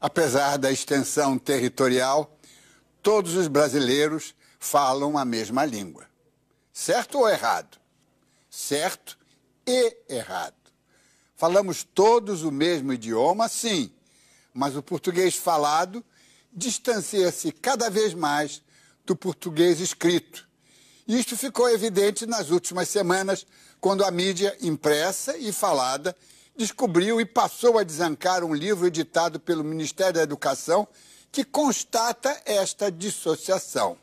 Apesar da extensão territorial, todos os brasileiros falam a mesma língua. Certo ou errado? Certo e errado. Falamos todos o mesmo idioma, sim, mas o português falado distancia-se cada vez mais do português escrito. E isto ficou evidente nas últimas semanas, quando a mídia impressa e falada descobriu e passou a desancar um livro editado pelo Ministério da Educação que constata esta dissociação.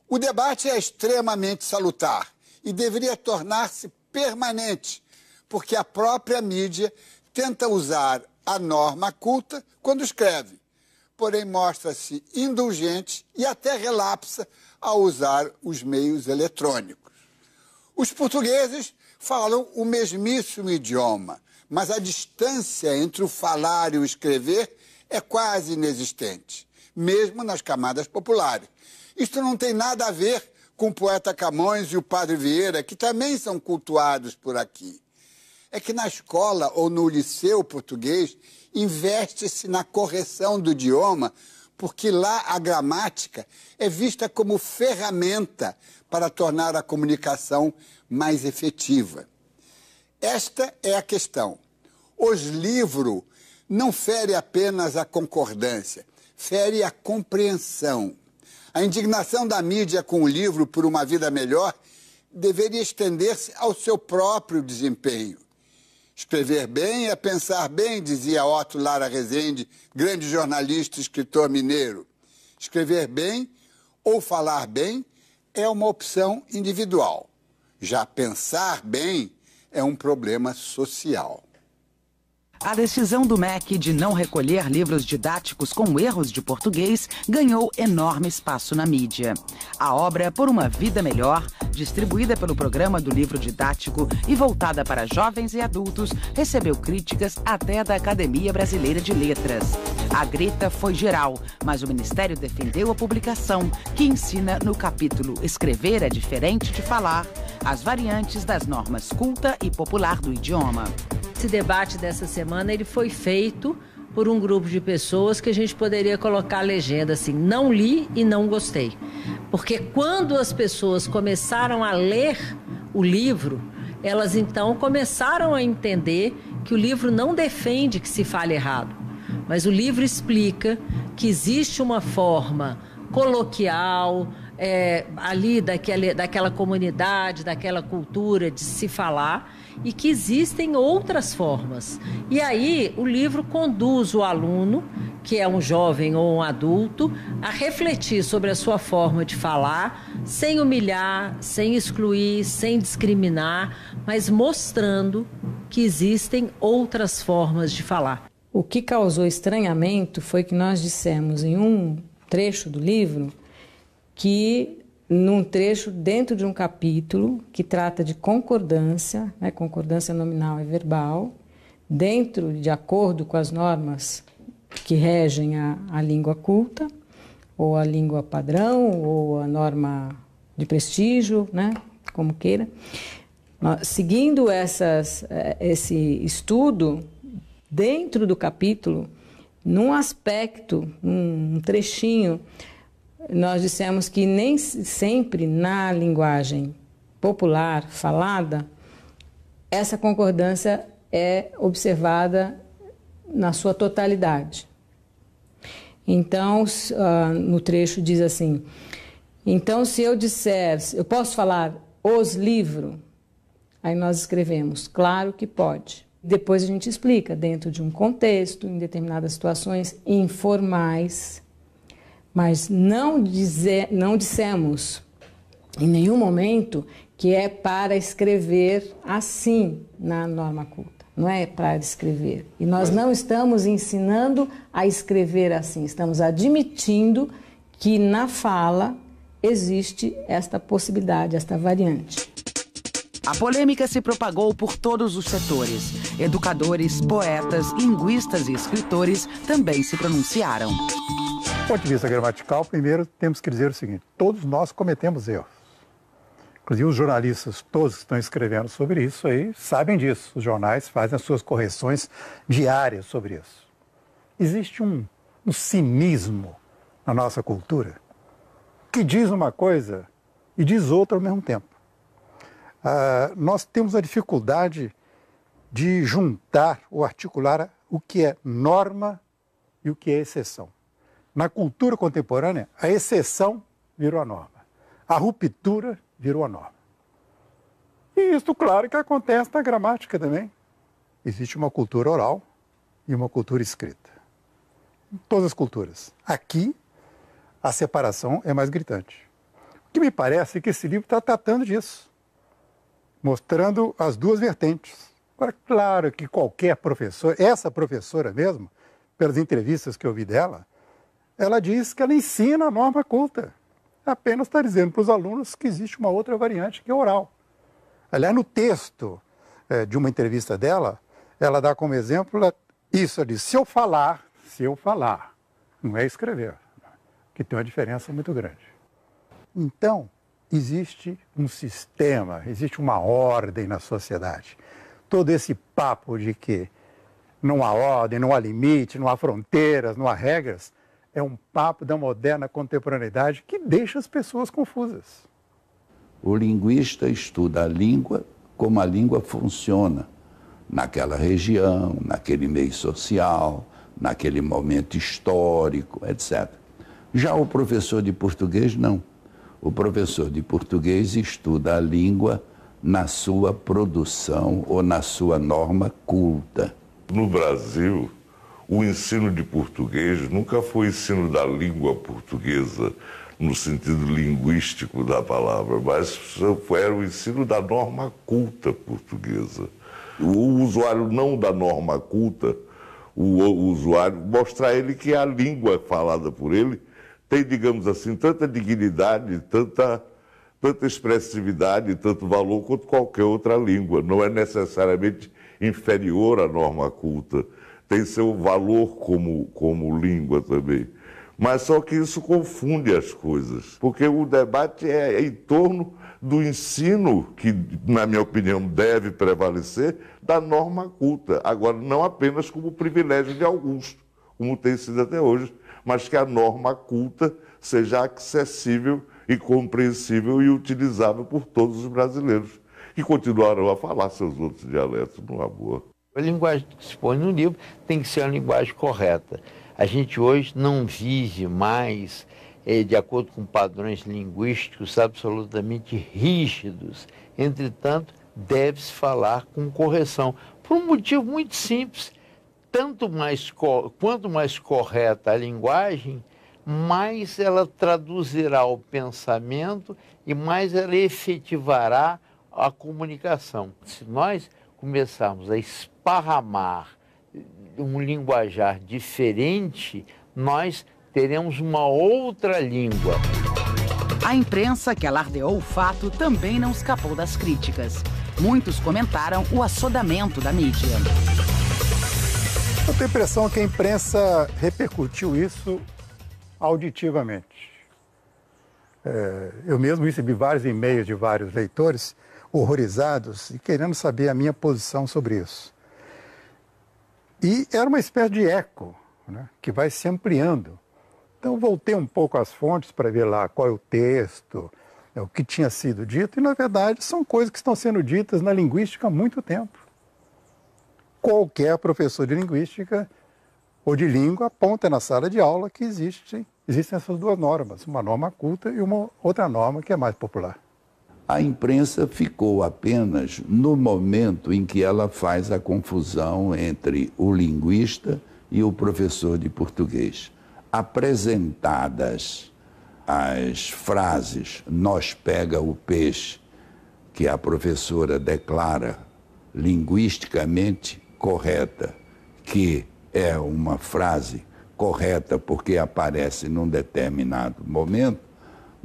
O debate é extremamente salutar e deveria tornar-se permanente, porque a própria mídia tenta usar a norma culta quando escreve, porém mostra-se indulgente e até relapsa ao usar os meios eletrônicos. Os portugueses falam o mesmíssimo idioma, mas a distância entre o falar e o escrever é quase inexistente, mesmo nas camadas populares. Isto não tem nada a ver com o poeta Camões e o padre Vieira, que também são cultuados por aqui. É que na escola ou no liceu português investe-se na correção do idioma, porque lá a gramática é vista como ferramenta para tornar a comunicação mais efetiva. Esta é a questão. Os livros não ferem apenas a concordância, fere a compreensão. A indignação da mídia com o livro Por uma Vida Melhor deveria estender-se ao seu próprio desempenho. Escrever bem é pensar bem, dizia Otto Lara Rezende, grande jornalista e escritor mineiro. Escrever bem ou falar bem é uma opção individual. Já pensar bem é um problema social. A decisão do MEC de não recolher livros didáticos com erros de português ganhou enorme espaço na mídia. A obra Por uma Vida Melhor, distribuída pelo Programa do Livro Didático e voltada para jovens e adultos, recebeu críticas até da Academia Brasileira de Letras. A grita foi geral, mas o Ministério defendeu a publicação, que ensina no capítulo Escrever é diferente de falar, as variantes das normas culta e popular do idioma. Esse debate dessa semana ele foi feito por um grupo de pessoas que a gente poderia colocar a legenda assim, não li e não gostei. Porque quando as pessoas começaram a ler o livro, elas então começaram a entender que o livro não defende que se fale errado, mas o livro explica que existe uma forma coloquial, ali daquela comunidade, daquela cultura de se falar, e que existem outras formas. E aí o livro conduz o aluno, que é um jovem ou um adulto, a refletir sobre a sua forma de falar, sem humilhar, sem excluir, sem discriminar, mas mostrando que existem outras formas de falar. O que causou estranhamento foi que nós dissemos em um trecho do livro que num trecho dentro de um capítulo que trata de concordância, né, concordância nominal e verbal, dentro de acordo com as normas que regem a língua culta, ou a língua padrão, ou a norma de prestígio, né, como queira. Seguindo esse estudo, dentro do capítulo, num aspecto, um trechinho, nós dissemos que nem sempre na linguagem popular, falada, essa concordância é observada na sua totalidade. Então, no trecho diz assim, então se eu disser, eu posso falar os livros? Aí nós escrevemos, claro que pode. Depois a gente explica, dentro de um contexto, em determinadas situações informais, mas não dissemos em nenhum momento que é para escrever assim na norma culta. Não é para escrever. E nós não estamos ensinando a escrever assim. Estamos admitindo que na fala existe esta possibilidade, esta variante. A polêmica se propagou por todos os setores. Educadores, poetas, linguistas e escritores também se pronunciaram. Do ponto de vista gramatical, primeiro temos que dizer o seguinte, todos nós cometemos erros. Inclusive os jornalistas, todos que estão escrevendo sobre isso aí, sabem disso. Os jornais fazem as suas correções diárias sobre isso. existe um cinismo na nossa cultura que diz uma coisa e diz outra ao mesmo tempo. Nós temos a dificuldade de juntar ou articular o que é norma e o que é exceção. Na cultura contemporânea, a exceção virou a norma. A ruptura virou a norma. E isso, claro, que acontece na gramática também. Existe uma cultura oral e uma cultura escrita. Em todas as culturas. Aqui, a separação é mais gritante. O que me parece é que esse livro está tratando disso, mostrando as duas vertentes. Agora, claro que qualquer professor, essa professora mesmo, pelas entrevistas que eu vi dela, ela diz que ela ensina a norma culta. Apenas está dizendo para os alunos que existe uma outra variante, que é oral. Aliás, no texto de uma entrevista dela, ela dá como exemplo isso, ela diz, se eu falar, não é escrever, que tem uma diferença muito grande. Então, existe um sistema, existe uma ordem na sociedade. Todo esse papo de que não há ordem, não há limite, não há fronteiras, não há regras, é um papo da moderna contemporaneidade que deixa as pessoas confusas. O linguista estuda a língua como a língua funciona naquela região, naquele meio social, naquele momento histórico, etc. Já o professor de português, não. O professor de português estuda a língua na sua produção ou na sua norma culta. No Brasil, o ensino de português nunca foi ensino da língua portuguesa, no sentido linguístico da palavra, mas era o ensino da norma culta portuguesa. O usuário não da norma culta, o usuário, mostrar a ele que a língua falada por ele tem, digamos assim, tanta dignidade, tanta expressividade, tanto valor quanto qualquer outra língua. Não é necessariamente inferior à norma culta. Tem seu valor como língua também. Mas só que isso confunde as coisas, porque o debate é em torno do ensino, que, na minha opinião, deve prevalecer, da norma culta. Agora, não apenas como privilégio de alguns, como tem sido até hoje, mas que a norma culta seja acessível e compreensível e utilizável por todos os brasileiros, que continuarão a falar seus outros dialetos numa boa. A linguagem que se põe no livro tem que ser uma linguagem correta. A gente hoje não vive mais de acordo com padrões linguísticos absolutamente rígidos. Entretanto, deve-se falar com correção, por um motivo muito simples. Quanto mais correta a linguagem, mais ela traduzirá o pensamento e mais ela efetivará a comunicação. Se nós começarmos a esparramar um linguajar diferente, nós teremos uma outra língua. A imprensa que alardeou o fato também não escapou das críticas. Muitos comentaram o assodamento da mídia. Eu tenho a impressão que a imprensa repercutiu isso auditivamente. Eu mesmo recebi vários e-mails de vários leitores horrorizados e querendo saber a minha posição sobre isso. E era uma espécie de eco, né, que vai se ampliando. Então, voltei um pouco às fontes para ver lá qual é o texto, o que tinha sido dito, e, na verdade, são coisas que estão sendo ditas na linguística há muito tempo. Qualquer professor de linguística ou de língua aponta na sala de aula que existem essas duas normas, uma norma culta e uma outra norma que é mais popular. A imprensa ficou apenas no momento em que ela faz a confusão entre o linguista e o professor de português. Apresentadas as frases "nós pega o peixe", que a professora declara linguisticamente correta, que é uma frase correta porque aparece num determinado momento,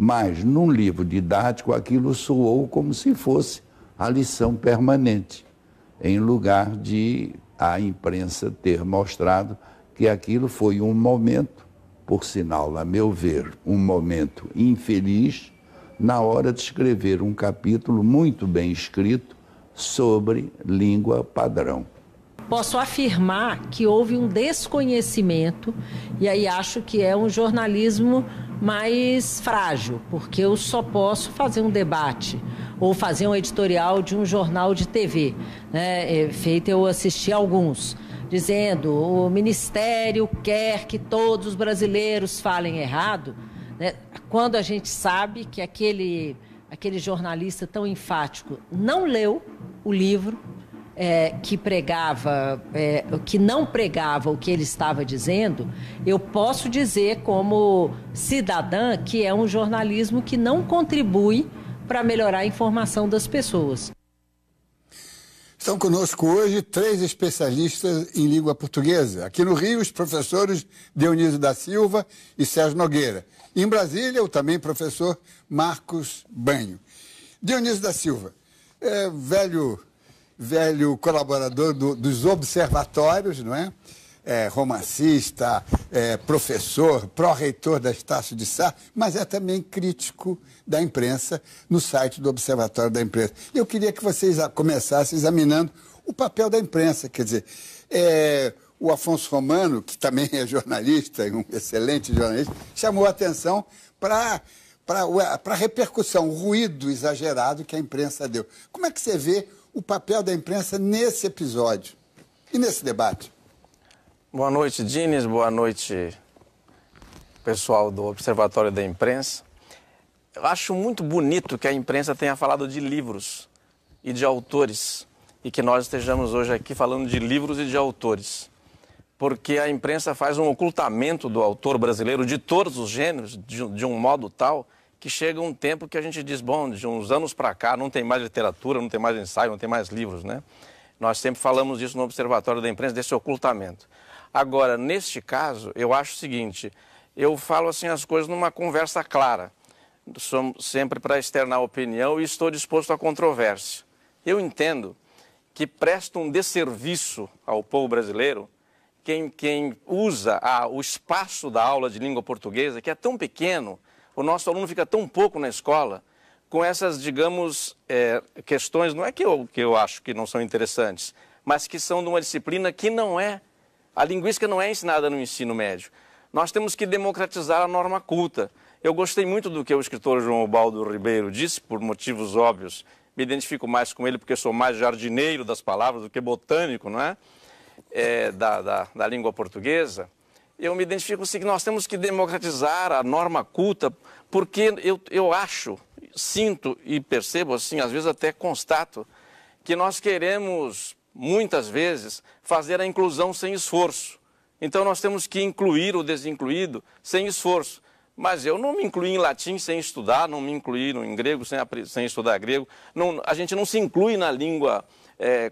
mas num livro didático aquilo soou como se fosse a lição permanente, em lugar de a imprensa ter mostrado que aquilo foi um momento, por sinal, a meu ver, um momento infeliz, na hora de escrever um capítulo muito bem escrito sobre língua padrão. posso afirmar que houve um desconhecimento, e aí acho que é um jornalismo mais frágil, porque eu só posso fazer um debate ou fazer um editorial de um jornal de TV, né? Eu assisti alguns, dizendo o Ministério quer que todos os brasileiros falem errado, né? Quando a gente sabe que aquele jornalista tão enfático não leu o livro, que não pregava o que ele estava dizendo, eu posso dizer como cidadã que é um jornalismo que não contribui para melhorar a informação das pessoas. Estão conosco hoje 3 especialistas em língua portuguesa. Aqui no Rio, os professores Dionísio da Silva e Sérgio Nogueira. Em Brasília, o também professor Marcos Banho. Dionísio da Silva, velho colaborador dos observatórios, não é? Romancista, professor, pró-reitor da Estácio de Sá, mas é também crítico da imprensa no site do Observatório da Imprensa. Eu queria que vocês começassem examinando o papel da imprensa, quer dizer, o Afonso Romano, que também é jornalista, um excelente jornalista, chamou a atenção para a repercussão, o ruído exagerado que a imprensa deu. Como é que você vê o papel da imprensa nesse episódio e nesse debate? Boa noite, Dines. Boa noite, pessoal do Observatório da Imprensa. Eu acho muito bonito que a imprensa tenha falado de livros e de autores e que nós estejamos hoje aqui falando de livros e de autores, porque a imprensa faz um ocultamento do autor brasileiro de todos os gêneros de um modo tal que chega um tempo que a gente diz, bom, de uns anos para cá não tem mais literatura, não tem mais ensaio, não tem mais livros, né? Nós sempre falamos disso no Observatório da Imprensa, desse ocultamento. Agora, neste caso, eu acho o seguinte, eu falo assim as coisas numa conversa clara, sou sempre para externar opinião e estou disposto à controvérsia. Eu entendo que presta um desserviço ao povo brasileiro quem usa o espaço da aula de língua portuguesa, que é tão pequeno, o nosso aluno fica tão pouco na escola, com essas, digamos, questões, não é que eu acho que não são interessantes, mas que são de uma disciplina que não é, a linguística não é ensinada no ensino médio. Nós temos que democratizar a norma culta. Eu gostei muito do que o escritor João Ubaldo Ribeiro disse, por motivos óbvios. Me identifico mais com ele porque sou mais jardineiro das palavras do que botânico, não é? Da língua portuguesa. Eu me identifico assim que nós temos que democratizar a norma culta, porque eu acho, sinto e percebo assim, às vezes até constato, que nós queremos, muitas vezes, fazer a inclusão sem esforço. Então nós temos que incluir o desincluído sem esforço. Mas eu não me incluí em latim sem estudar, não me incluí em grego sem estudar grego. A gente não se inclui na língua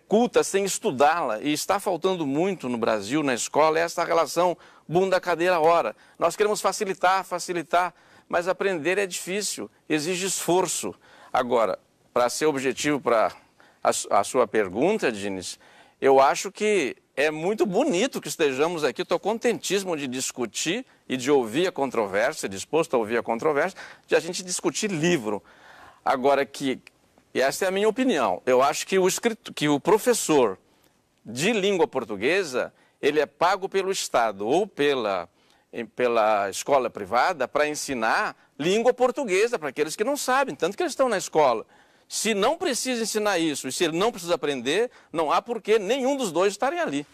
culta sem estudá-la. E está faltando muito no Brasil, na escola, essa relação bunda, cadeira, hora. Nós queremos facilitar, mas aprender é difícil, exige esforço. Agora, para ser objetivo para a sua pergunta, Dines, eu acho que é muito bonito que estejamos aqui, estou contentíssimo de discutir e de ouvir a controvérsia, disposto a ouvir a controvérsia, de a gente discutir livro. Agora e essa é a minha opinião, eu acho que o professor de língua portuguesa, ele é pago pelo Estado ou pela escola privada para ensinar língua portuguesa para aqueles que não sabem, tanto que eles estão na escola. Se não precisa ensinar isso e se ele não precisa aprender, não há por que nenhum dos dois estarem ali.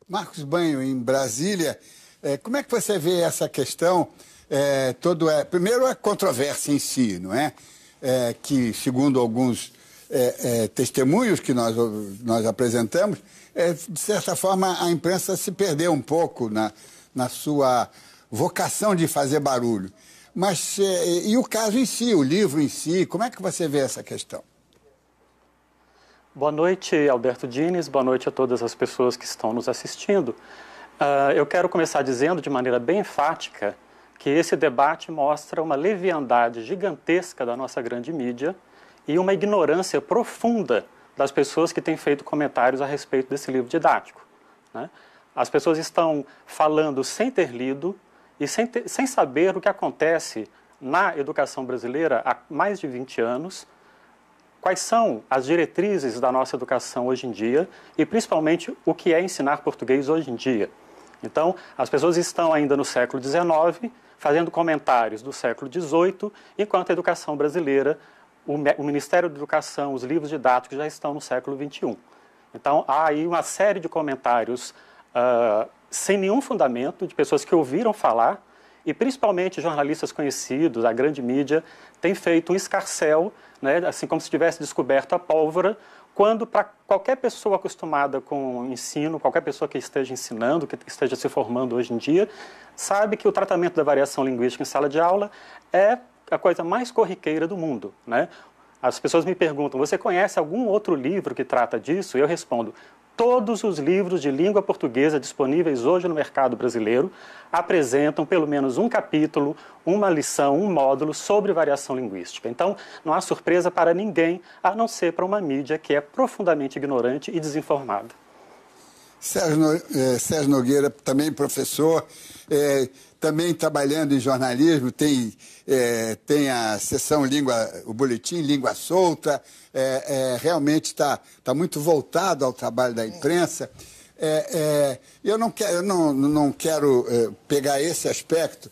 Marcos Banho, em Brasília, como é que você vê essa questão? Primeiro, a controvérsia em si, não é? Que, segundo alguns testemunhos que nós apresentamos, de certa forma, a imprensa se perdeu um pouco na sua vocação de fazer barulho. Mas, e o caso em si, o livro em si, como é que você vê essa questão? Boa noite, Alberto Dines, boa noite a todas as pessoas que estão nos assistindo. Eu quero começar dizendo de maneira bem enfática que esse debate mostra uma leviandade gigantesca da nossa grande mídia e uma ignorância profunda das pessoas que têm feito comentários a respeito desse livro didático, né? As pessoas estão falando sem ter lido e sem saber o que acontece na educação brasileira há mais de 20 anos, quais são as diretrizes da nossa educação hoje em dia e, principalmente, o que é ensinar português hoje em dia. Então, as pessoas estão ainda no século XIX, fazendo comentários do século XVIII, enquanto a educação brasileira, o Ministério da Educação, os livros didáticos já estão no século XXI. Então, há aí uma série de comentários sem nenhum fundamento, de pessoas que ouviram falar, e principalmente jornalistas conhecidos, a grande mídia, tem feito um escarcéu, né, assim como se tivesse descoberto a pólvora, quando para qualquer pessoa acostumada com o ensino, qualquer pessoa que esteja ensinando, que esteja se formando hoje em dia, sabe que o tratamento da variação linguística em sala de aula é a coisa mais corriqueira do mundo, né? As pessoas me perguntam, você conhece algum outro livro que trata disso? E eu respondo, todos os livros de língua portuguesa disponíveis hoje no mercado brasileiro apresentam pelo menos um capítulo, uma lição, um módulo sobre variação linguística. Então, não há surpresa para ninguém, a não ser para uma mídia que é profundamente ignorante e desinformada. Sérgio Nogueira, também professor, também trabalhando em jornalismo, tem a seção o boletim Língua Solta, realmente está muito voltado ao trabalho da imprensa. Eu não quero pegar esse aspecto,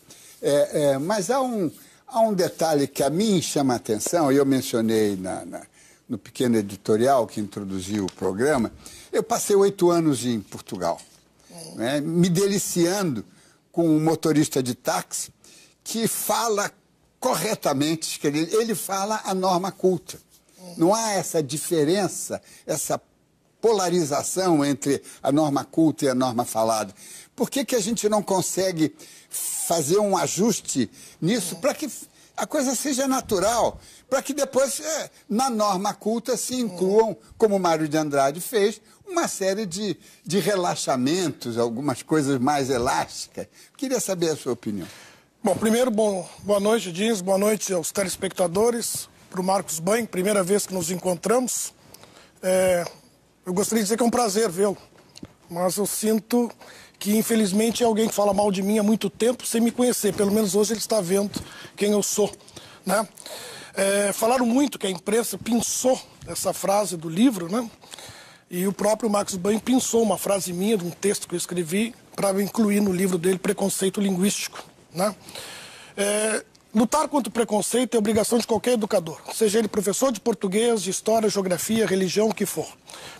mas há um detalhe que a mim chama a atenção, e eu mencionei no pequeno editorial que introduziu o programa. Eu passei 8 anos em Portugal, né, me deliciando com um motorista de táxi que fala corretamente, ele fala a norma culta. Não há essa diferença, essa polarização entre a norma culta e a norma falada. Por que a gente não consegue fazer um ajuste nisso para que a coisa seja natural, para que depois, na norma culta, se incluam, como o Mário de Andrade fez, uma série de relaxamentos, algumas coisas mais elásticas. Queria saber a sua opinião. Bom, primeiro, boa noite, Diniz, boa noite aos telespectadores, para o Marcos Banho, primeira vez que nos encontramos. Eu gostaria de dizer que é um prazer vê-lo, mas eu sinto que, infelizmente, é alguém que fala mal de mim há muito tempo sem me conhecer. Pelo menos hoje ele está vendo quem eu sou, né? Falaram muito que a imprensa pinçou essa frase do livro, né? E o próprio Marcos Banho pinçou uma frase minha de um texto que eu escrevi para incluir no livro dele, Preconceito Linguístico, né? Lutar contra o preconceito é obrigação de qualquer educador, seja ele professor de português, de história, geografia, religião, o que for.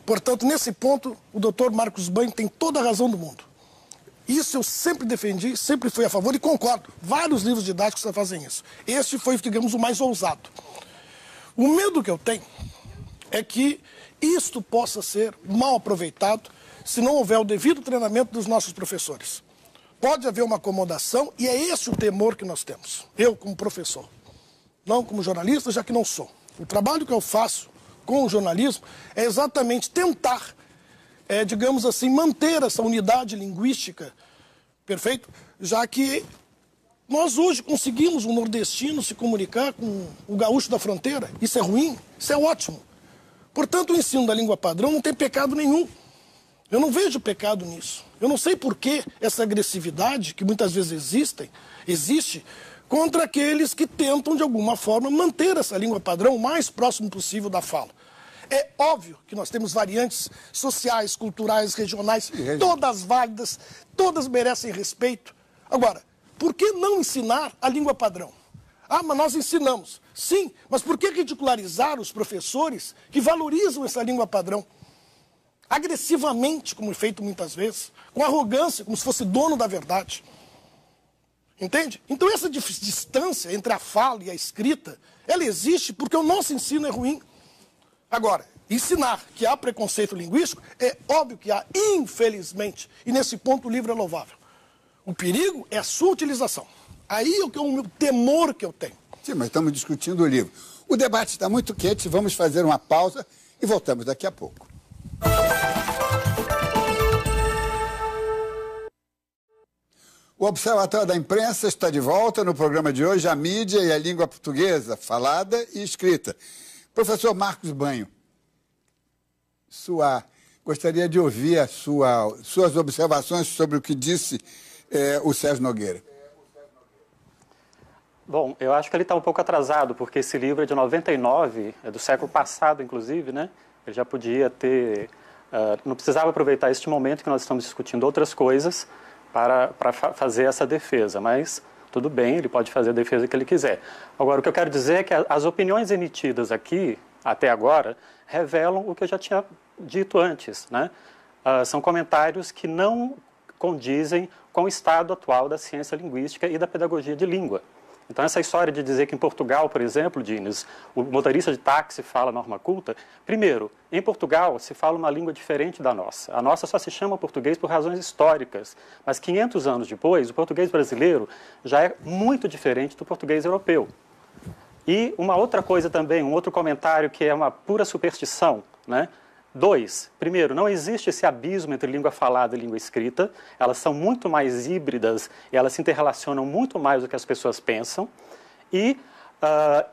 Portanto, nesse ponto, o doutor Marcos Banho tem toda a razão do mundo. Isso eu sempre defendi, sempre fui a favor e concordo. Vários livros didáticos fazem isso. Este foi, digamos, o mais ousado. O medo que eu tenho é que isto possa ser mal aproveitado se não houver o devido treinamento dos nossos professores. Pode haver uma acomodação e é esse o temor que nós temos. Eu, como professor, não como jornalista, já que não sou. O trabalho que eu faço com o jornalismo é exatamente tentar, digamos assim, manter essa unidade linguística, perfeito? Já que nós hoje conseguimos um nordestino se comunicar com o gaúcho da fronteira. Isso é ruim? Isso é ótimo. Portanto, o ensino da língua padrão não tem pecado nenhum. Eu não vejo pecado nisso. Eu não sei por que essa agressividade, que muitas vezes existe contra aqueles que tentam, de alguma forma, manter essa língua padrão o mais próximo possível da fala. É óbvio que nós temos variantes sociais, culturais, regionais, todas válidas, todas merecem respeito. Agora, por que não ensinar a língua padrão? Ah, mas nós ensinamos. Sim, mas por que ridicularizar os professores que valorizam essa língua padrão? Agressivamente, como é feito muitas vezes, com arrogância, como se fosse dono da verdade. Entende? Então essa distância entre a fala e a escrita, ela existe porque o nosso ensino é ruim. Agora, ensinar que há preconceito linguístico, é óbvio que há, infelizmente, e nesse ponto o livro é louvável. O perigo é a sua utilização. Aí é o meu temor que eu tenho. Sim, mas estamos discutindo o livro. O debate está muito quente, vamos fazer uma pausa e voltamos daqui a pouco. O Observatório da Imprensa está de volta no programa de hoje, a mídia e a língua portuguesa, falada e escrita. Professor Marcos Banho, gostaria de ouvir suas observações sobre o que disse o Sérgio Nogueira. Bom, eu acho que ele está um pouco atrasado, porque esse livro é de 99, é do século passado, inclusive, né? Ele já podia ter... não precisava aproveitar este momento que nós estamos discutindo outras coisas para fazer essa defesa, mas tudo bem, ele pode fazer a defesa que ele quiser. Agora, o que eu quero dizer é que as opiniões emitidas aqui, até agora, revelam o que eu já tinha dito antes, né? São comentários que não condizem com o estado atual da ciência linguística e da pedagogia de língua. Então, essa história de dizer que em Portugal, por exemplo, Dines, o motorista de táxi fala norma culta, primeiro, em Portugal se fala uma língua diferente da nossa. A nossa só se chama português por razões históricas, mas 500 anos depois, o português brasileiro já é muito diferente do português europeu. E uma outra coisa também, um outro comentário que é uma pura superstição, né? 2, primeiro, não existe esse abismo entre língua falada e língua escrita, elas são muito mais híbridas e elas se interrelacionam muito mais do que as pessoas pensam. E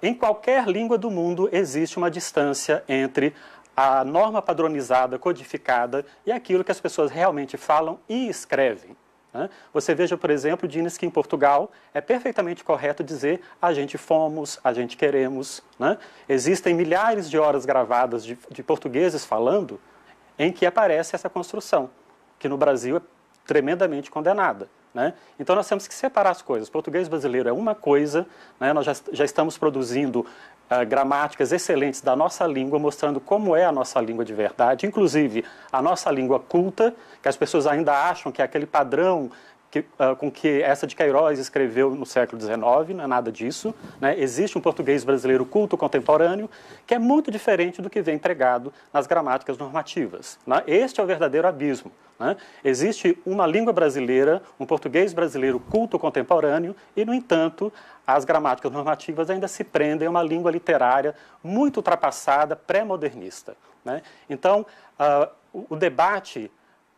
em qualquer língua do mundo existe uma distância entre a norma padronizada, codificada e aquilo que as pessoas realmente falam e escrevem. Você veja, por exemplo, Dines, que em Portugal é perfeitamente correto dizer a gente fomos, a gente queremos. Né? Existem milhares de horas gravadas de portugueses falando em que aparece essa construção, que no Brasil é tremendamente condenada. Né? Então nós temos que separar as coisas. O português brasileiro é uma coisa, né? Nós já estamos produzindo gramáticas excelentes da nossa língua, mostrando como é a nossa língua de verdade, inclusive a nossa língua culta, que as pessoas ainda acham que é aquele padrão com que essa de Queiroz escreveu no século XIX, não é nada disso. Né? Existe um português brasileiro culto contemporâneo que é muito diferente do que vem pregado nas gramáticas normativas. Né? Este é o verdadeiro abismo. Né? Existe uma língua brasileira, um português brasileiro culto contemporâneo e, no entanto, as gramáticas normativas ainda se prendem a uma língua literária muito ultrapassada, pré-modernista. Né? Então, o debate,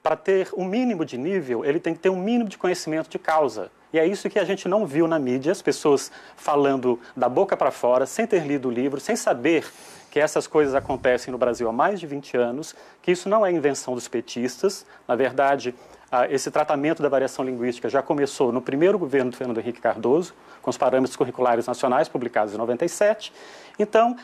para ter um mínimo de nível, ele tem que ter um mínimo de conhecimento de causa. E é isso que a gente não viu na mídia, as pessoas falando da boca para fora, sem ter lido o livro, sem saber que essas coisas acontecem no Brasil há mais de 20 anos, que isso não é invenção dos petistas. Na verdade, esse tratamento da variação linguística já começou no primeiro governo do Fernando Henrique Cardoso, com os parâmetros curriculares nacionais publicados em 97. Então,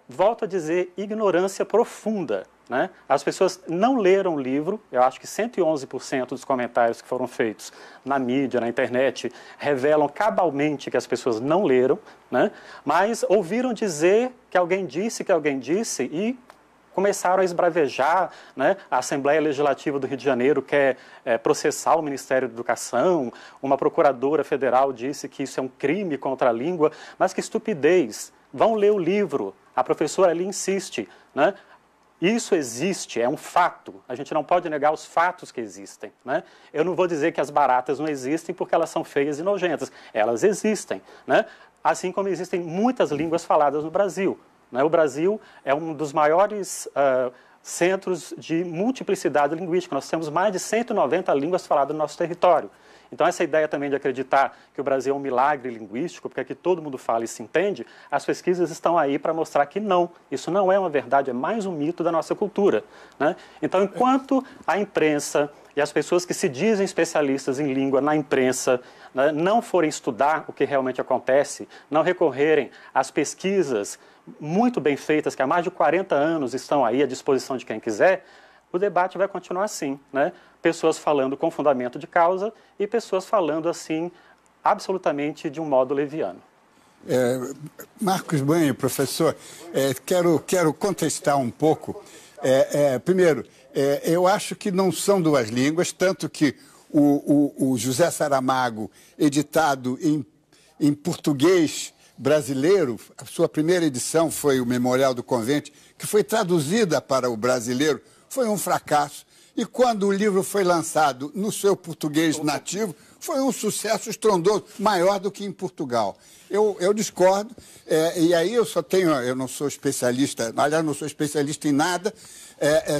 volto a dizer, ignorância profunda. Né? As pessoas não leram o livro, eu acho que 111% dos comentários que foram feitos na mídia, na internet, revelam cabalmente que as pessoas não leram, né? Mas ouviram dizer que alguém disse e começaram a esbravejar. Né? A Assembleia Legislativa do Rio de Janeiro quer processar o Ministério da Educação, uma procuradora federal disse que isso é um crime contra a língua, mas que estupidez, vão ler o livro, a professora ali insiste, né? Isso existe, é um fato. A gente não pode negar os fatos que existem. Né? Eu não vou dizer que as baratas não existem porque elas são feias e nojentas. Elas existem. Né? Assim como existem muitas línguas faladas no Brasil. Né? O Brasil é um dos maiores centros de multiplicidade linguística. Nós temos mais de 190 línguas faladas no nosso território. Então, essa ideia também de acreditar que o Brasil é um milagre linguístico, porque aqui todo mundo fala e se entende, as pesquisas estão aí para mostrar que não. Isso não é uma verdade, é mais um mito da nossa cultura. Né? Então, enquanto a imprensa e as pessoas que se dizem especialistas em língua na imprensa, né, não forem estudar o que realmente acontece, não recorrerem às pesquisas muito bem feitas, que há mais de 40 anos estão aí à disposição de quem quiser, o debate vai continuar assim, né? Pessoas falando com fundamento de causa e pessoas falando assim, absolutamente de um modo leviano. Marcos Banho, professor, quero contestar um pouco. Primeiro, eu acho que não são duas línguas, tanto que o José Saramago, editado em português brasileiro, a sua primeira edição foi o Memorial do Convento, que foi traduzida para o brasileiro, foi um fracasso. E quando o livro foi lançado no seu português nativo, foi um sucesso estrondoso, maior do que em Portugal. Eu discordo, e aí eu não sou especialista, aliás, não sou especialista em nada,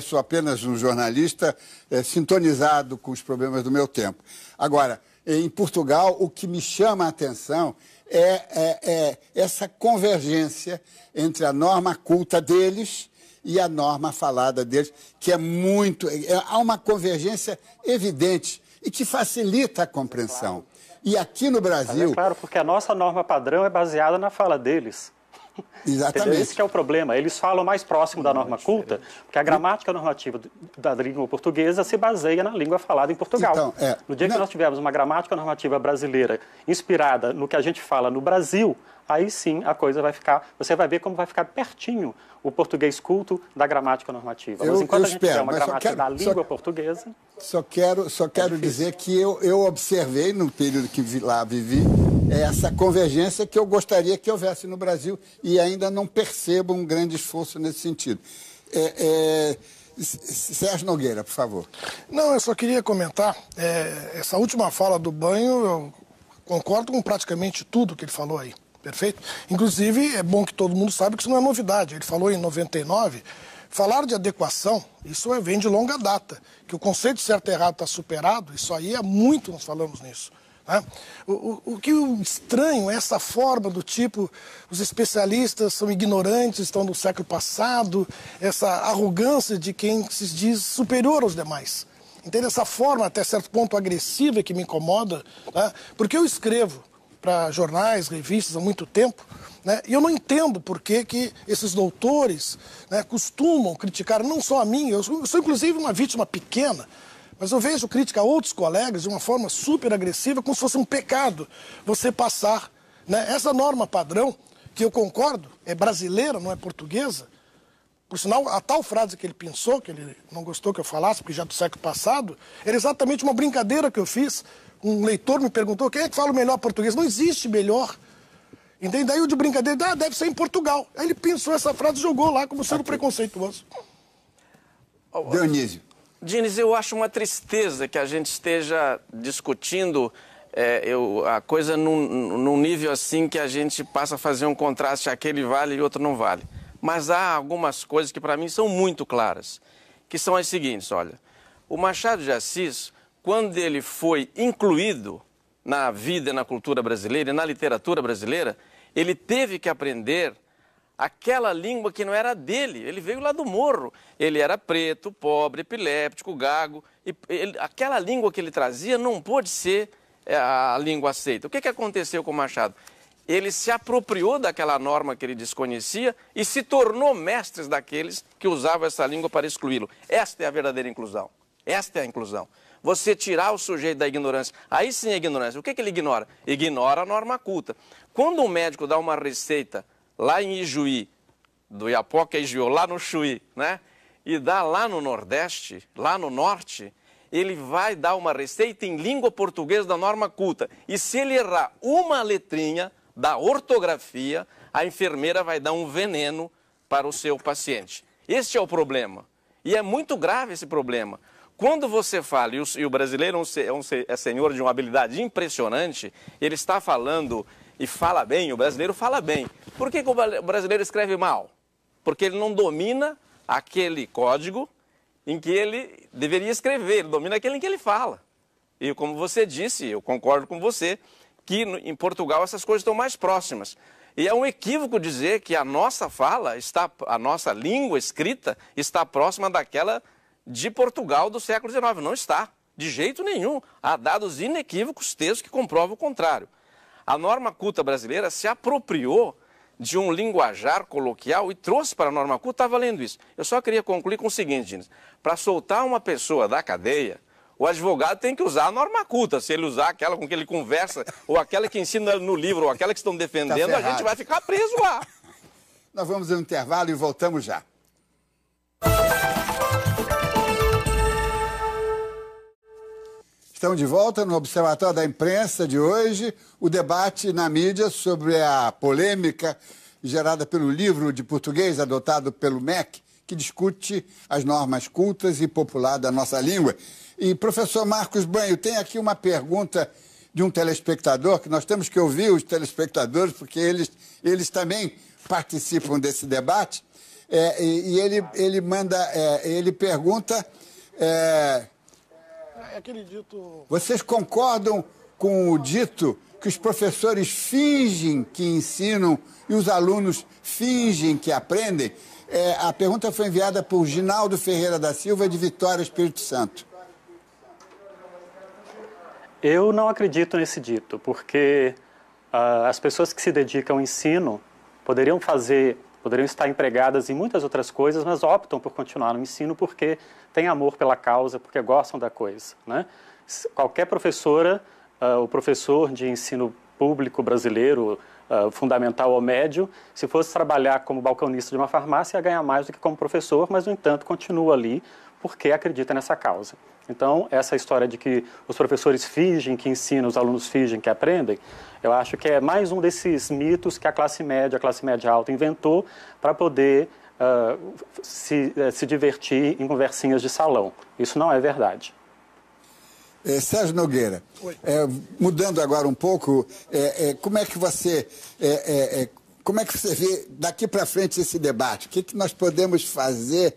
sou apenas um jornalista sintonizado com os problemas do meu tempo. Agora, em Portugal, o que me chama a atenção é essa convergência entre a norma culta deles e a norma falada deles, que é muito... há uma convergência evidente e que facilita a compreensão. E aqui no Brasil... É claro, porque a nossa norma padrão é baseada na fala deles. Exatamente. Esse que é o problema. Eles falam mais próximo da norma culta, porque a gramática normativa da língua portuguesa se baseia na língua falada em Portugal. Então, no dia que nós tivermos uma gramática normativa brasileira inspirada no que a gente fala no Brasil, aí sim a coisa vai ficar... Você vai ver como vai ficar pertinho o português culto da gramática normativa. Mas enquanto a gente tiver uma gramática da língua portuguesa... Só quero dizer que eu observei, no período que lá vivi, essa convergência que eu gostaria que houvesse no Brasil e ainda não percebo um grande esforço nesse sentido. Sérgio Nogueira, por favor. Não, eu só queria comentar, essa última fala do Banho, eu concordo com praticamente tudo que ele falou aí, perfeito? Inclusive, é bom que todo mundo saiba que isso não é novidade. Ele falou em 99, falar de adequação, isso vem de longa data, que o conceito de certo e errado está superado, isso aí há muito nós falamos nisso. O que eu estranho é essa forma do tipo, os especialistas são ignorantes, estão no século passado, essa arrogância de quem se diz superior aos demais. Entende? Essa forma, até certo ponto, agressiva que me incomoda, porque eu escrevo para jornais, revistas há muito tempo, e eu não entendo por que esses doutores costumam criticar, não só a mim, eu sou inclusive uma vítima pequena, mas eu vejo crítica a outros colegas de uma forma super agressiva, como se fosse um pecado você passar essa norma padrão, que eu concordo, é brasileira, não é portuguesa. Por sinal, a tal frase que ele pensou, que ele não gostou que eu falasse, porque já é do século passado, era exatamente uma brincadeira que eu fiz. Um leitor me perguntou, quem é que fala o melhor português? Não existe melhor. Entende? Daí eu de brincadeira, deve ser em Portugal. Aí ele pensou essa frase e jogou lá como sendo preconceituoso. Dionísio. Diniz, eu acho uma tristeza que a gente esteja discutindo a coisa num nível assim que a gente passa a fazer um contraste, aquele vale e outro não vale. Mas há algumas coisas que para mim são muito claras, que são as seguintes, olha. O Machado de Assis, quando ele foi incluído na vida e na cultura brasileira e na literatura brasileira, ele teve que aprender aquela língua que não era dele. Ele veio lá do morro. Ele era preto, pobre, epiléptico, gago. Aquela língua que ele trazia não pôde ser a língua aceita. O que aconteceu com o Machado? Ele se apropriou daquela norma que ele desconhecia e se tornou mestre daqueles que usavam essa língua para excluí-lo. Esta é a verdadeira inclusão. Esta é a inclusão. Você tirar o sujeito da ignorância. Aí sim é ignorância. O que ele ignora? Ignora a norma culta. Quando um médico dá uma receita lá em Ijuí, do Iapoca a Ijuí, lá no Chuí, e dá lá no Nordeste, lá no Norte, ele vai dar uma receita em língua portuguesa da norma culta. E se ele errar uma letrinha da ortografia, a enfermeira vai dar um veneno para o seu paciente. Este é o problema. E é muito grave esse problema. Quando você fala, e o brasileiro é senhor de uma habilidade impressionante, ele está falando e fala bem, o brasileiro fala bem. Por que o brasileiro escreve mal? Porque ele não domina aquele código em que ele deveria escrever, ele domina aquele em que ele fala. E como você disse, eu concordo com você, que em Portugal essas coisas estão mais próximas. E é um equívoco dizer que a nossa fala, a nossa língua escrita está próxima daquela de Portugal do século XIX. Não está, de jeito nenhum. Há dados inequívocos, textos que comprovam o contrário. A norma culta brasileira se apropriou de um linguajar coloquial e trouxe para a norma culta, está valendo isso. Eu só queria concluir com o seguinte, Diniz. Para soltar uma pessoa da cadeia, o advogado tem que usar a norma culta. Se ele usar aquela com que ele conversa, ou aquela que ensina no livro, ou aquela que estão defendendo, a gente vai ficar preso lá. Nós vamos ao intervalo e voltamos já. Estamos de volta no Observatório da Imprensa de hoje, o debate na mídia sobre a polêmica gerada pelo livro de português adotado pelo MEC, que discute as normas cultas e populares da nossa língua. E, professor Marcos Banho, tem aqui uma pergunta de um telespectador, que nós temos que ouvir os telespectadores, porque eles também participam desse debate, ele pergunta... Vocês concordam com o dito que os professores fingem que ensinam e os alunos fingem que aprendem? A pergunta foi enviada por Ginaldo Ferreira da Silva, de Vitória, Espírito Santo. Eu não acredito nesse dito, porque as pessoas que se dedicam ao ensino poderiam estar empregadas em muitas outras coisas, mas optam por continuar no ensino porque têm amor pela causa, porque gostam da coisa, né? Qualquer professora, o professor de ensino público brasileiro, fundamental ou médio, se fosse trabalhar como balconista de uma farmácia, ia ganhar mais do que como professor, mas, no entanto, continua ali porque acredita nessa causa. Então, essa história de que os professores fingem que ensinam, os alunos fingem que aprendem, eu acho que é mais um desses mitos que a classe média alta inventou para poder se divertir em conversinhas de salão. Isso não é verdade. Sérgio Nogueira, mudando agora um pouco, como é que você vê daqui para frente esse debate? O que nós podemos fazer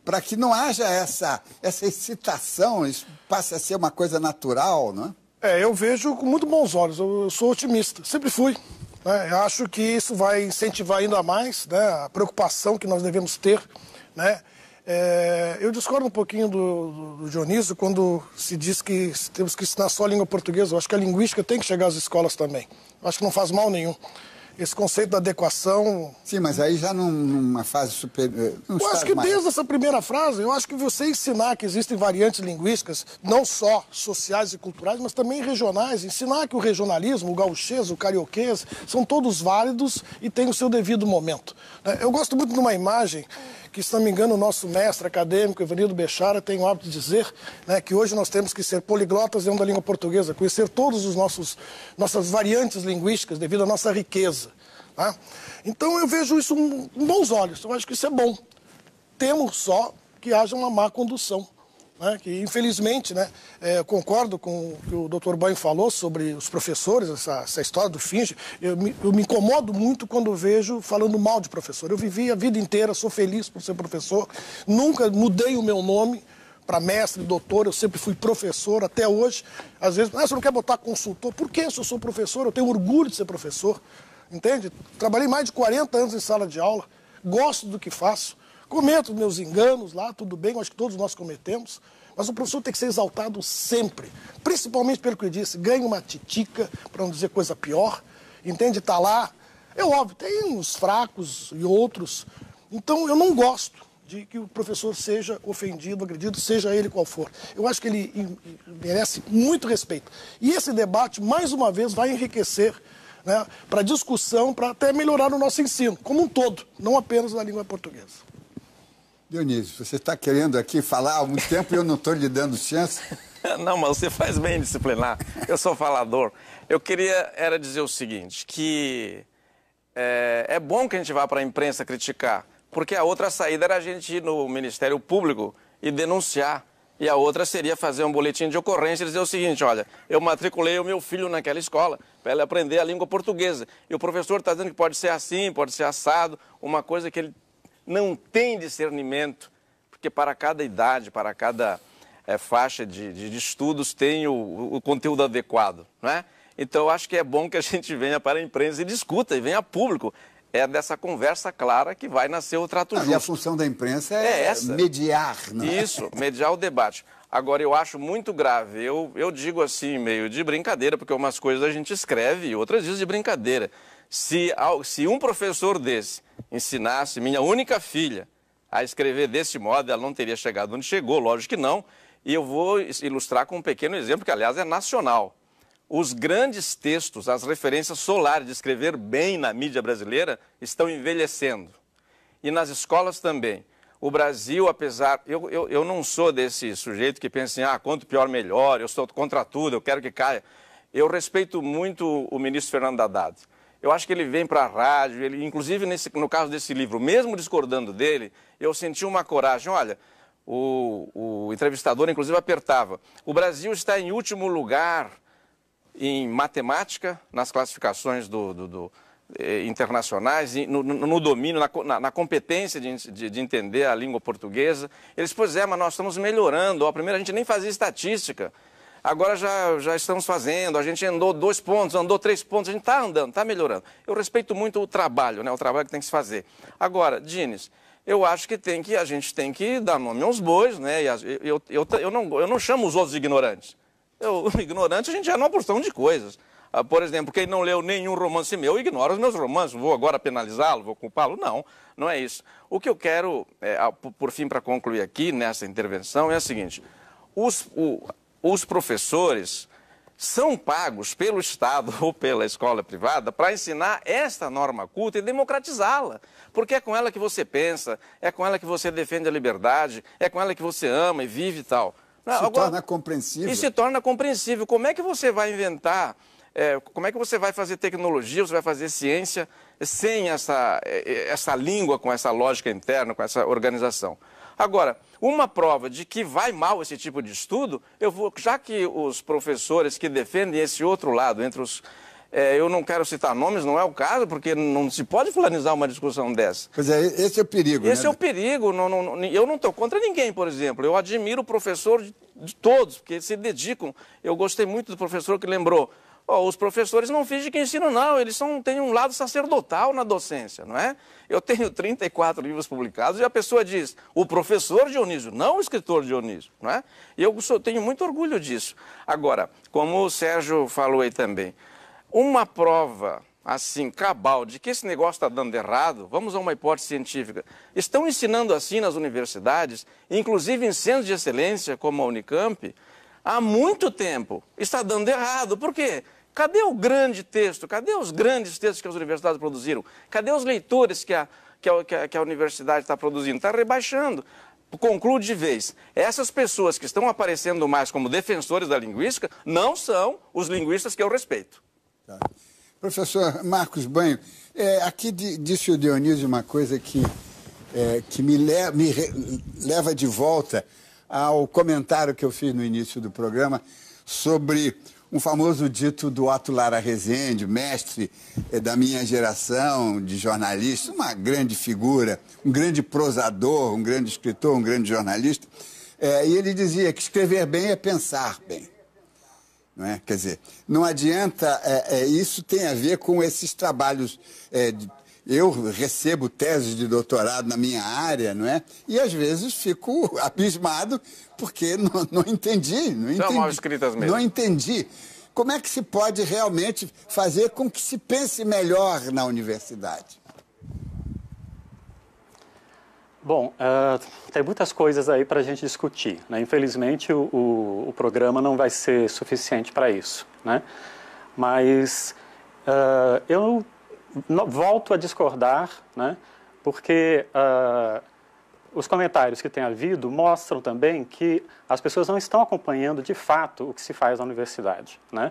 para que não haja essa excitação, isso passe a ser uma coisa natural, não é? Eu vejo com muito bons olhos, eu sou otimista, sempre fui. Né? Eu acho que isso vai incentivar ainda mais, né, a preocupação que nós devemos ter, né? Eu discordo um pouquinho do Dionísio quando se diz que temos que ensinar só a língua portuguesa. Eu acho que a linguística tem que chegar às escolas também. Eu acho que não faz mal nenhum. Esse conceito da adequação... Sim, mas aí já numa fase superior... Eu acho que desde essa primeira frase, eu acho que você ensinar que existem variantes linguísticas, não só sociais e culturais, mas também regionais, ensinar que o regionalismo, o gauchês, o carioquês, são todos válidos e têm o seu devido momento. Eu gosto muito de uma imagem que, se não me engano, o nosso mestre acadêmico, Evanildo Bechara, tem o hábito de dizer, né, que hoje nós temos que ser poliglotas dentro da língua portuguesa, conhecer todos os nossas variantes linguísticas devido à nossa riqueza. Tá? Então eu vejo isso com bons olhos, eu acho que isso é bom. Temos só que haja uma má condução. Né, que infelizmente, né, concordo com o que o Dr. Banho falou sobre os professores, essa história do finge. Eu me incomodo muito quando vejo falando mal de professor. Eu vivi a vida inteira, sou feliz por ser professor, nunca mudei o meu nome para mestre, doutor, eu sempre fui professor até hoje. Às vezes, você não quer botar consultor? Por que se eu sou professor? Eu tenho orgulho de ser professor, entende? Trabalhei mais de 40 anos em sala de aula, gosto do que faço. Cometo meus enganos lá, tudo bem, acho que todos nós cometemos, mas o professor tem que ser exaltado sempre, principalmente pelo que eu disse, ganha uma titica, para não dizer coisa pior, entende? Está lá, é óbvio, tem uns fracos e outros, então eu não gosto de que o professor seja ofendido, agredido, seja ele qual for. Eu acho que ele merece muito respeito. E esse debate, mais uma vez, vai enriquecer, né, para discussão, para até melhorar o nosso ensino, como um todo, não apenas na língua portuguesa. Dionísio, você está querendo aqui falar há muito tempo e eu não estou lhe dando chance? Não, mas você faz bem em disciplinar. Eu sou falador. Eu queria dizer o seguinte, que é bom que a gente vá para a imprensa criticar, porque a outra saída era a gente ir no Ministério Público e denunciar. E a outra seria fazer um boletim de ocorrência e dizer o seguinte, olha, eu matriculei o meu filho naquela escola para ele aprender a língua portuguesa. E o professor está dizendo que pode ser assim, pode ser assado, uma coisa que ele não tem discernimento, porque para cada idade, para cada faixa de estudos tem o conteúdo adequado, não é? Então, eu acho que é bom que a gente venha para a imprensa e discuta, e venha a público. É dessa conversa clara que vai nascer o trato justo. E a função da imprensa é essa. Mediar, não é? Isso, mediar o debate. Agora, eu acho muito grave, eu digo assim, meio de brincadeira, porque umas coisas a gente escreve e outras vezes de brincadeira. Se um professor desse ensinasse minha única filha a escrever desse modo, ela não teria chegado onde chegou, lógico que não. E eu vou ilustrar com um pequeno exemplo, que aliás é nacional. Os grandes textos, as referências solares de escrever bem na mídia brasileira estão envelhecendo. E nas escolas também. O Brasil, apesar... Eu não sou desse sujeito que pensa assim, quanto pior melhor, eu sou contra tudo, eu quero que caia. Eu respeito muito o ministro Fernando Haddad. Eu acho que ele vem para a rádio, inclusive no caso desse livro, mesmo discordando dele, eu senti uma coragem. Olha, o entrevistador inclusive apertava. O Brasil está em último lugar em matemática, nas classificações internacionais, no domínio, na competência de entender a língua portuguesa. Eles, pois mas nós estamos melhorando. Primeiro a gente nem fazia estatística. Agora já estamos fazendo, a gente andou 2 pontos, andou 3 pontos, a gente está andando, está melhorando. Eu respeito muito o trabalho, né? O trabalho que tem que se fazer. Agora, Dines, eu acho que a gente tem que dar nome aos bois, né? Eu não chamo os outros de ignorantes. Ignorante, a gente é numa porção de coisas. Por exemplo, quem não leu nenhum romance meu, ignora os meus romances. Vou agora penalizá-lo, vou culpá-lo? Não, não é isso. O que eu quero, por fim, para concluir aqui nessa intervenção, é o seguinte. Os professores são pagos pelo Estado ou pela escola privada para ensinar esta norma culta e democratizá-la. Porque é com ela que você pensa, é com ela que você defende a liberdade, é com ela que você ama e vive e tal. Torna compreensível. E se torna compreensível. Como é que você vai inventar, como é que você vai fazer tecnologia, você vai fazer ciência sem essa língua, com essa lógica interna, com essa organização? Agora, uma prova de que vai mal esse tipo de estudo, já que os professores que defendem esse outro lado, entre os... eu não quero citar nomes, não é o caso, porque não se pode fulanizar uma discussão dessa. Pois é, esse é o perigo, Esse é o perigo. Eu não estou contra ninguém, por exemplo. Eu admiro o professor de todos, porque eles se dedicam. Eu gostei muito do professor que lembrou. Os professores não fingem que ensinam, não. Eles têm um lado sacerdotal na docência, não é? Eu tenho 34 livros publicados e a pessoa diz, o professor Dionísio, não o escritor Dionísio, não é? E eu tenho muito orgulho disso. Agora, como o Sérgio falou aí também, uma prova, assim, cabal, de que esse negócio está dando errado, vamos a uma hipótese científica, estão ensinando assim nas universidades, inclusive em centros de excelência, como a Unicamp, há muito tempo. Está dando errado. Por quê? Cadê o grande texto? Cadê os grandes textos que as universidades produziram? Cadê os leitores que a universidade está produzindo? Está rebaixando. Concluo de vez, essas pessoas que estão aparecendo mais como defensores da linguística não são os linguistas que eu respeito. Tá. Professor Marcos Banho, aqui disse o Dionísio uma coisa que me leva de volta ao comentário que eu fiz no início do programa sobre um famoso dito do Otto Lara Rezende, mestre da minha geração de jornalista, uma grande figura, um grande prosador, um grande escritor, um grande jornalista, e ele dizia que escrever bem é pensar bem. Não é? Quer dizer, não adianta, isso tem a ver com esses trabalhos. Eu recebo teses de doutorado na minha área, não é? E às vezes fico abismado porque não entendi. São mal escritas mesmo. Não entendi. Como é que se pode realmente fazer com que se pense melhor na universidade? Bom, tem muitas coisas aí para a gente discutir, né? Infelizmente, o programa não vai ser suficiente para isso, né? Mas eu volto a discordar, né? Porque os comentários que tem havido mostram também que as pessoas não estão acompanhando de fato o que se faz na universidade, né?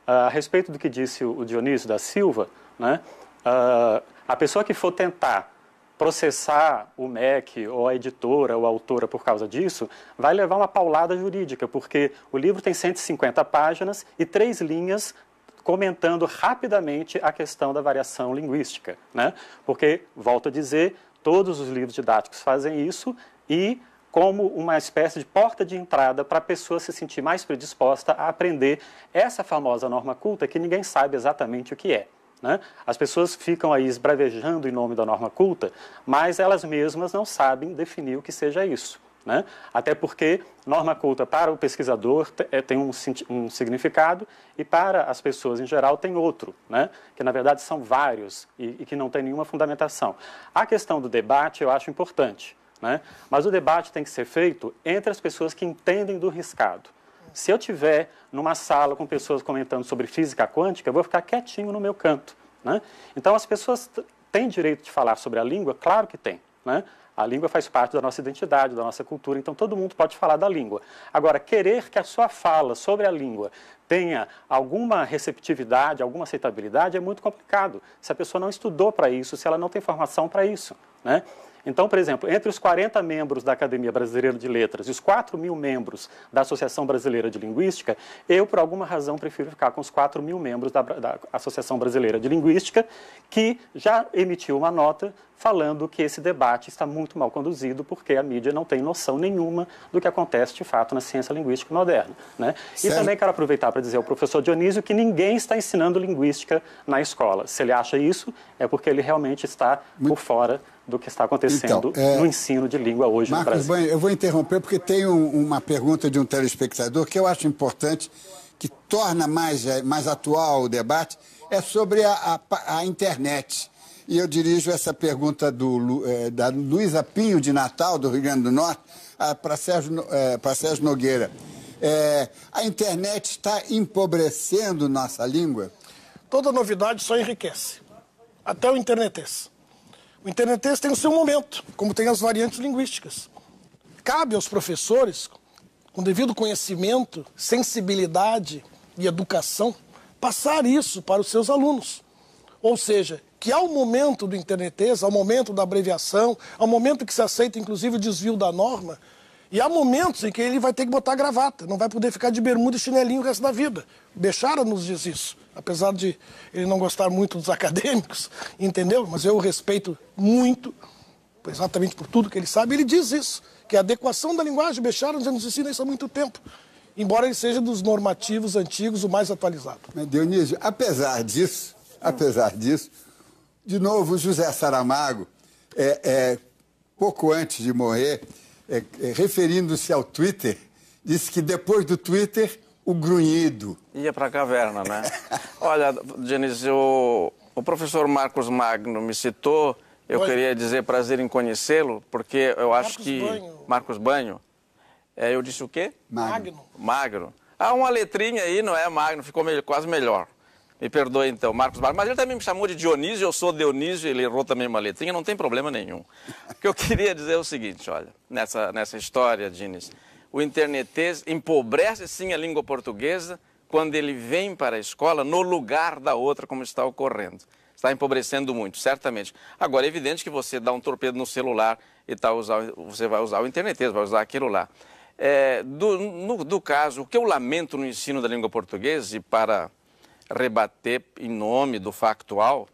A respeito do que disse o Dionísio da Silva, né? A pessoa que for tentar processar o MEC ou a editora ou a autora por causa disso, vai levar uma paulada jurídica, porque o livro tem 150 páginas e 3 linhas comentando rapidamente a questão da variação linguística, né? Porque, volto a dizer, todos os livros didáticos fazem isso e como uma espécie de porta de entrada para a pessoa se sentir mais predisposta a aprender essa famosa norma culta que ninguém sabe exatamente o que é, né? As pessoas ficam aí esbravejando em nome da norma culta, mas elas mesmas não sabem definir o que seja isso, né? Até porque norma culta para o pesquisador tem um significado e para as pessoas em geral tem outro, né? Que na verdade são vários e que não tem nenhuma fundamentação. A questão do debate eu acho importante, né? Mas o debate tem que ser feito entre as pessoas que entendem do riscado. Se eu estiver numa sala com pessoas comentando sobre física quântica, eu vou ficar quietinho no meu canto, né? Então, as pessoas têm direito de falar sobre a língua? Claro que tem, né? A língua faz parte da nossa identidade, da nossa cultura, então todo mundo pode falar da língua. Agora, querer que a sua fala sobre a língua tenha alguma receptividade, alguma aceitabilidade, é muito complicado. Se a pessoa não estudou para isso, se ela não tem formação para isso, né? Então, por exemplo, entre os 40 membros da Academia Brasileira de Letras e os 4.000 membros da Associação Brasileira de Linguística, eu, por alguma razão, prefiro ficar com os 4.000 membros da Associação Brasileira de Linguística, que já emitiu uma nota falando que esse debate está muito mal conduzido porque a mídia não tem noção nenhuma do que acontece, de fato, na ciência linguística moderna, né? E também quero aproveitar para dizer ao professor Dionísio que ninguém está ensinando linguística na escola. Se ele acha isso, é porque ele realmente está por fora do que está acontecendo no ensino de língua hoje no Brasil. Marcos Banho, eu vou interromper porque tem uma pergunta de um telespectador que eu acho importante, que torna mais atual o debate, é sobre a internet. E eu dirijo essa pergunta da Luísa Pinho, de Natal, do Rio Grande do Norte, para Sérgio Nogueira. A internet está empobrecendo nossa língua? Toda novidade só enriquece. Até o internetês. O internetês tem o seu momento, como tem as variantes linguísticas. Cabe aos professores, com devido conhecimento, sensibilidade e educação, passar isso para os seus alunos. Ou seja, que ao momento do internetês, ao momento da abreviação, ao momento que se aceita, inclusive, o desvio da norma, e há momentos em que ele vai ter que botar gravata, não vai poder ficar de bermuda e chinelinho o resto da vida. Bechara nos diz isso, apesar de ele não gostar muito dos acadêmicos, entendeu? Mas eu o respeito muito, exatamente por tudo que ele sabe. Ele diz isso, que a adequação da linguagem, Bechara já nos ensina isso há muito tempo, embora ele seja dos normativos antigos o mais atualizado. Mas, Dionísio, apesar disso, de novo, José Saramago, pouco antes de morrer, referindo-se ao Twitter, disse que depois do Twitter, o grunhido. Ia para a caverna, né? Olha, Dionísio, o professor Marcos Magno me citou, eu queria dizer prazer em conhecê-lo, porque eu acho Marcos Banho. Eu disse o quê? Magno. Ah, uma letrinha aí, não é Magno, ficou quase melhor. Me perdoe, então, Marcos Magno. Mas ele também me chamou de Dionísio, eu sou Dionísio, ele errou também uma letrinha, não tem problema nenhum. O que eu queria dizer é o seguinte, olha, nessa história, Diniz, o internetês empobrece sim a língua portuguesa quando ele vem para a escola no lugar da outra, como está ocorrendo. Está empobrecendo muito, certamente. Agora, é evidente que você dá um torpedo no celular e você vai usar o internetês, vai usar aquilo lá. Do caso, o que eu lamento no ensino da língua portuguesa, e para rebater em nome do factual,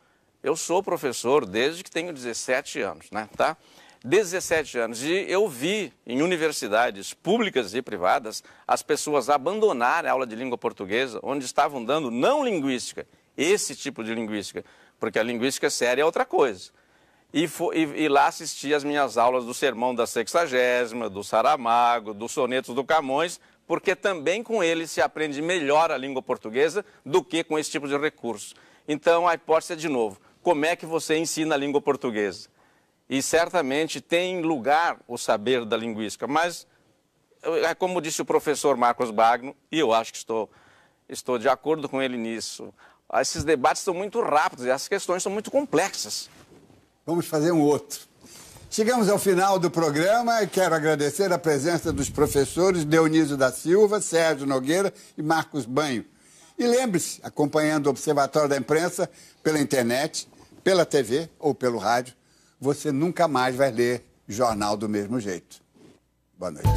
eu sou professor desde que tenho 17 anos, né, tá? 17 anos, e eu vi em universidades públicas e privadas as pessoas abandonarem a aula de língua portuguesa, onde estavam dando não linguística, esse tipo de linguística, porque a linguística séria é outra coisa. E lá assisti às minhas aulas do Sermão da Sexagésima, do Saramago, dos Sonetos do Camões, porque também com ele se aprende melhor a língua portuguesa do que com esse tipo de recurso. Então, a hipótese é, de novo, como é que você ensina a língua portuguesa? E certamente tem lugar o saber da linguística, mas, como disse o professor Marcos Magno, e eu acho que estou de acordo com ele nisso, esses debates são muito rápidos e as questões são muito complexas. Vamos fazer um outro. Chegamos ao final do programa e quero agradecer a presença dos professores Dionísio da Silva, Sérgio Nogueira e Marcos Banho. E lembre-se, acompanhando o Observatório da Imprensa pela internet, pela TV ou pelo rádio, você nunca mais vai ler jornal do mesmo jeito. Boa noite.